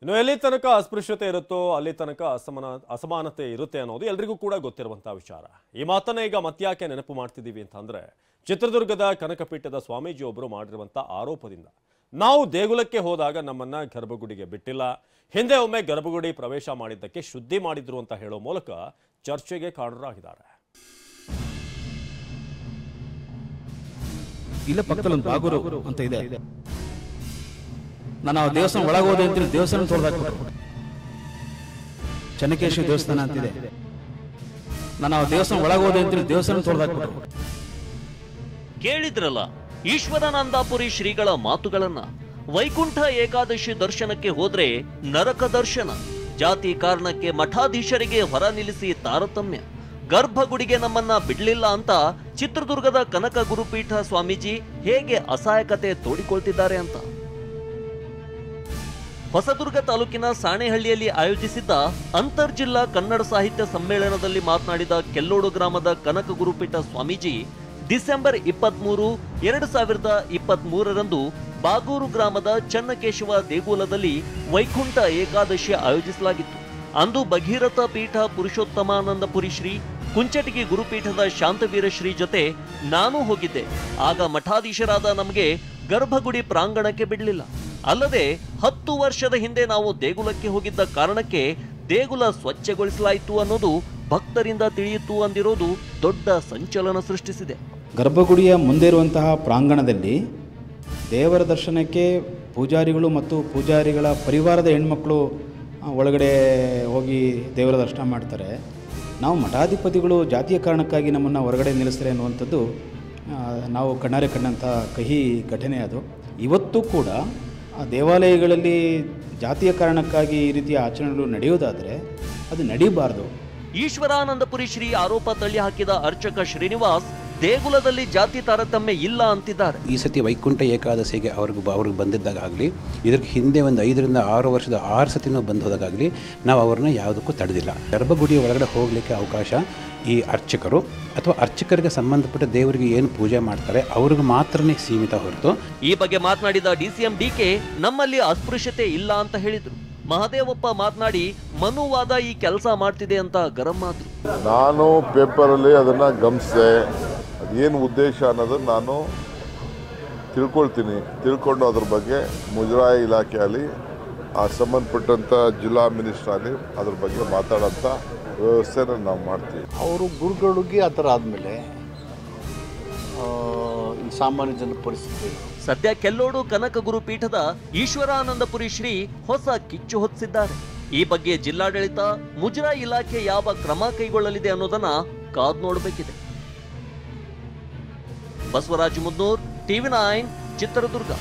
ಇನ್ನು ಎಲ್ಲಿ ತನಕ ಅಸ್ಪೃಶ್ಯತೆ ಇರುತ್ತೋ ಅಲ್ಲಿ ತನಕ ಅಸಮಾನತೆ ಇರುತ್ತೆ ಅನ್ನೋದು ಎಲ್ರಿಗೂ ಕೂಡ ಗೊತ್ತಿರುವಂತಹ ವಿಚಾರ. ಈ ಮಾತನ್ನ ಈಗ ಮತ್ಯಾಕೆ ನೆನಪು ಮಾಡ್ತಿದ್ದೀವಿ ಅಂತಂದ್ರೆ ಚಿತ್ರದುರ್ಗದ ಕನಕಪೀಠದ ಸ್ವಾಮೀಜಿ ಒಬ್ಬರು ಮಾಡಿರುವಂತಹ ಆರೋಪದಿಂದ ನಾವು ದೇಗುಲಕ್ಕೆ ಹೋದಾಗ ನಮ್ಮನ್ನ ಗರ್ಭಗುಡಿಗೆ ಬಿಟ್ಟಿಲ್ಲ, ಹಿಂದೆ ಒಮ್ಮೆ ಗರ್ಭಗುಡಿ ಪ್ರವೇಶ ಮಾಡಿದ್ದಕ್ಕೆ ಶುದ್ಧಿ ಮಾಡಿದ್ರು ಅಂತ ಹೇಳೋ ಮೂಲಕ ಚರ್ಚೆಗೆ ಕಾರಣರಾಗಿದ್ದಾರೆ. ಇಲ್ಲ ಪಕ್ಕದಲ್ಲಿ ಒಂದು ಬಾಗೂರು ಅಂತ ಇದೆ, ನಾನು ಆ ದೇವಸ್ಥಾನ ಒಳಗೋದೆ ಅಂತೇಳಿ ದೇವಸ್ಥಾನ ತೊಳೆದಾಕ್ಬಿಟ್ರು. ಚೆನ್ನಕೇಶ್ವರ ದೇವಸ್ಥಾನ ಅಂತಿದೆ, ನಾನು ಆ ದೇವಸ್ಥಾನ ಒಳಗೋದೆ ಅಂತೇಳಿ ದೇವಸ್ಥಾನ ತೊಳೆದಾಕ್ಬಿಟ್ರು. ಕೇಳಿದ್ರಲ್ಲ ಈಶ್ವರಾನಂದಪುರಿ ಶ್ರೀಗಳ ಮಾತುಗಳನ್ನ. ವೈಕುಂಠ ಏಕಾದಶಿ ದರ್ಶನಕ್ಕೆ ಹೋದ್ರೆ ನರಕ ದರ್ಶನ, ಜಾತಿ ಕಾರಣಕ್ಕೆ ಮಠಾಧೀಶರಿಗೆ ಹೊರ ನಿಲ್ಲಿಸಿ ತಾರತಮ್ಯ, ಗರ್ಭಗುಡಿಗೆ ನಮ್ಮನ್ನ ಬಿಡ್ಲಿಲ್ಲ ಅಂತ ಚಿತ್ರದುರ್ಗದ ಕನಕ ಗುರುಪೀಠ ಸ್ವಾಮೀಜಿ ಹೇಗೆ ಅಸಹಾಯಕತೆ ತೋಡಿಕೊಳ್ತಿದ್ದಾರೆ ಅಂತ. ಹೊಸದುರ್ಗ ತಾಲೂಕಿನ ಸಾಣೆಹಳ್ಳಿಯಲ್ಲಿ ಆಯೋಜಿಸಿದ್ದ ಅಂತರ್ಜಿಲ್ಲಾ ಕನ್ನಡ ಸಾಹಿತ್ಯ ಸಮ್ಮೇಳನದಲ್ಲಿ ಮಾತನಾಡಿದ ಕೆಲ್ಲೋಡು ಗ್ರಾಮದ ಕನಕ ಗುರುಪೀಠ ಸ್ವಾಮೀಜಿ, ಡಿಸೆಂಬರ್ 23, 2023ರಂದು ಬಾಗೂರು ಗ್ರಾಮದ ಚನ್ನಕೇಶವ ದೇಗುಲದಲ್ಲಿ ವೈಕುಂಠ ಏಕಾದಶಿ ಆಯೋಜಿಸಲಾಗಿತ್ತು. ಅಂದು ಭಗೀರಥ ಪೀಠ ಪುರುಷೋತ್ತಮಾನಂದಪುರಿ ಶ್ರೀ, ಕುಂಚಟಗಿ ಗುರುಪೀಠದ ಶಾಂತವೀರ ಶ್ರೀ ಜೊತೆ ನಾನು ಹೋಗಿದ್ದೆ. ಆಗ ಮಠಾಧೀಶರಾದ ನಮಗೆ ಗರ್ಭಗುಡಿ ಪ್ರಾಂಗಣಕ್ಕೆ ಬಿಡಲಿಲ್ಲ. ಅಲ್ಲದೆ 10 ವರ್ಷದ ಹಿಂದೆ ನಾವು ದೇಗುಲಕ್ಕೆ ಹೋಗಿದ್ದ ಕಾರಣಕ್ಕೆ ದೇಗುಲ ಸ್ವಚ್ಛಗೊಳಿಸಲಾಯಿತು ಅನ್ನೋದು ಭಕ್ತರಿಂದ ತಿಳಿಯಿತು ಅಂದಿರೋದು ದೊಡ್ಡ ಸಂಚಲನ ಸೃಷ್ಟಿಸಿದೆ. ಗರ್ಭಗುಡಿಯ ಮುಂದೆ ಇರುವಂತಹ ಪ್ರಾಂಗಣದಲ್ಲಿ ದೇವರ ದರ್ಶನಕ್ಕೆ ಪೂಜಾರಿಗಳು ಮತ್ತು ಪೂಜಾರಿಗಳ ಪರಿವಾರದ ಹೆಣ್ಮಕ್ಳು ಒಳಗಡೆ ಹೋಗಿ ದೇವರ ದರ್ಶನ ಮಾಡ್ತಾರೆ. ನಾವು ಮಠಾಧಿಪತಿಗಳು ಜಾತಿಯ ಕಾರಣಕ್ಕಾಗಿ ನಮ್ಮನ್ನು ಹೊರಗಡೆ ನಿಲ್ಲಿಸ್ತಾರೆ ಅನ್ನುವಂಥದ್ದು ನಾವು ಕಣ್ಣಾರೆ ಕಂಡಂಥ ಕಹಿ ಘಟನೆ. ಅದು ಇವತ್ತು ಕೂಡ ದೇವಾಲಯಗಳಲ್ಲಿ ಜಾತಿಯ ಕಾರಣಕ್ಕಾಗಿ ಈ ರೀತಿಯ ಆಚರಣೆಗಳು ನಡೆಯೋದಾದರೆ ಅದು ನಡೀಬಾರ್ದು. ಈಶ್ವರಾನಂದಪುರಿ ಶ್ರೀ ಆರೋಪ ತಳ್ಳಿ ಹಾಕಿದ ಅರ್ಚಕ ಶ್ರೀನಿವಾಸ್ ದೇಗುಲದಲ್ಲಿ ಜಾತಿ ತಾರತಮ್ಯ ಇಲ್ಲ ಅಂತಿದ್ದಾರೆ. ಈ ಸತಿ ವೈಕುಂಠ ಏಕಾದಶಿಗೆ ಅವ್ರಿಗೆ ಬಂದಿದ್ದಾಗಲಿ, ಇದಕ್ಕೆ ಹಿಂದೆ ಒಂದು 5 ರಿಂದ 6 ವರ್ಷದ 6 ಸತಿನೂ ಬಂದು ಹೋದಾಗಲಿ ನಾವು ಅವ್ರನ್ನ ಯಾವುದಕ್ಕೂ ತಡೆದಿಲ್ಲ. ಗರ್ಭಗುಡಿಯ ಒಳಗಡೆ ಹೋಗಲಿಕ್ಕೆ ಅವಕಾಶ ಈ ಅರ್ಚಕರು ಅಥವಾ ಅರ್ಚಕರಿಗೆ ಸಂಬಂಧಪಟ್ಟ ದೇವರಿಗೆ ಏನು ಪೂಜೆ ಮಾಡ್ತಾರೆ ಅವ್ರಿಗೆ ಮಾತ್ರನೇ ಸೀಮಿತ ಹೊರತು. ಈ ಬಗ್ಗೆ ಮಾತನಾಡಿದ ಡಿಸಿಎಂ ಡಿಕೆ, ನಮ್ಮಲ್ಲಿ ಅಸ್ಪೃಶ್ಯತೆ ಇಲ್ಲ ಅಂತ ಹೇಳಿದ್ರು. ಮಹದೇವಪ್ಪ ಮಾತನಾಡಿ ಮನುವಾದ ಈ ಕೆಲಸ ಮಾಡ್ತಿದೆ ಅಂತ ಗರಂ ಆದ್ರು. ನಾನು ಪೇಪರಲ್ಲಿ ಅದನ್ನ ಗಮನಿಸಿದೆ, ಅದೇನು ಉದ್ದೇಶ ಅನ್ನೋದನ್ನು ನಾನು ತಿಳ್ಕೊಂಡು ಅದ್ರ ಬಗ್ಗೆ ಮುಜರಾಯಿ ಇಲಾಖೆಯಲ್ಲಿ ಆ ಸಂಬಂಧಪಟ್ಟಂಥ ಜಿಲ್ಲಾ ಮಿನಿಸ್ಟರ್ ಆಗಲಿ ಅದ್ರ ಬಗ್ಗೆ ಮಾತಾಡೋಂಥ ವ್ಯವಸ್ಥೆನ ನಾವು ಮಾಡ್ತೀವಿ. ಅವರು ಗುರುಗಳಿಗೆ ಆ ಥರ ಆದಮೇಲೆ ಸಾಮಾನ್ಯ ಜನ ಪರಿಸ್ಥಿತಿ. ಸದ್ಯ ಕೆಲ್ಲೋಡು ಕನಕ ಗುರುಪೀಠದ ಈಶ್ವರಾನಂದಪುರಿ ಶ್ರೀ ಹೊಸ ಕಿಚ್ಚು ಹೊತ್ತಿಸಿದ್ದಾರೆ. ಈ ಬಗ್ಗೆ ಜಿಲ್ಲಾಡಳಿತ, ಮುಜರಾಯಿ ಇಲಾಖೆ ಯಾವ ಕ್ರಮ ಕೈಗೊಳ್ಳಲಿದೆ ಅನ್ನೋದನ್ನ ಕಾದು ನೋಡಬೇಕಿದೆ. ಬಸವರಾಜ ಮುದ್ನೂರ್, TV9, ಚಿತ್ರದುರ್ಗ.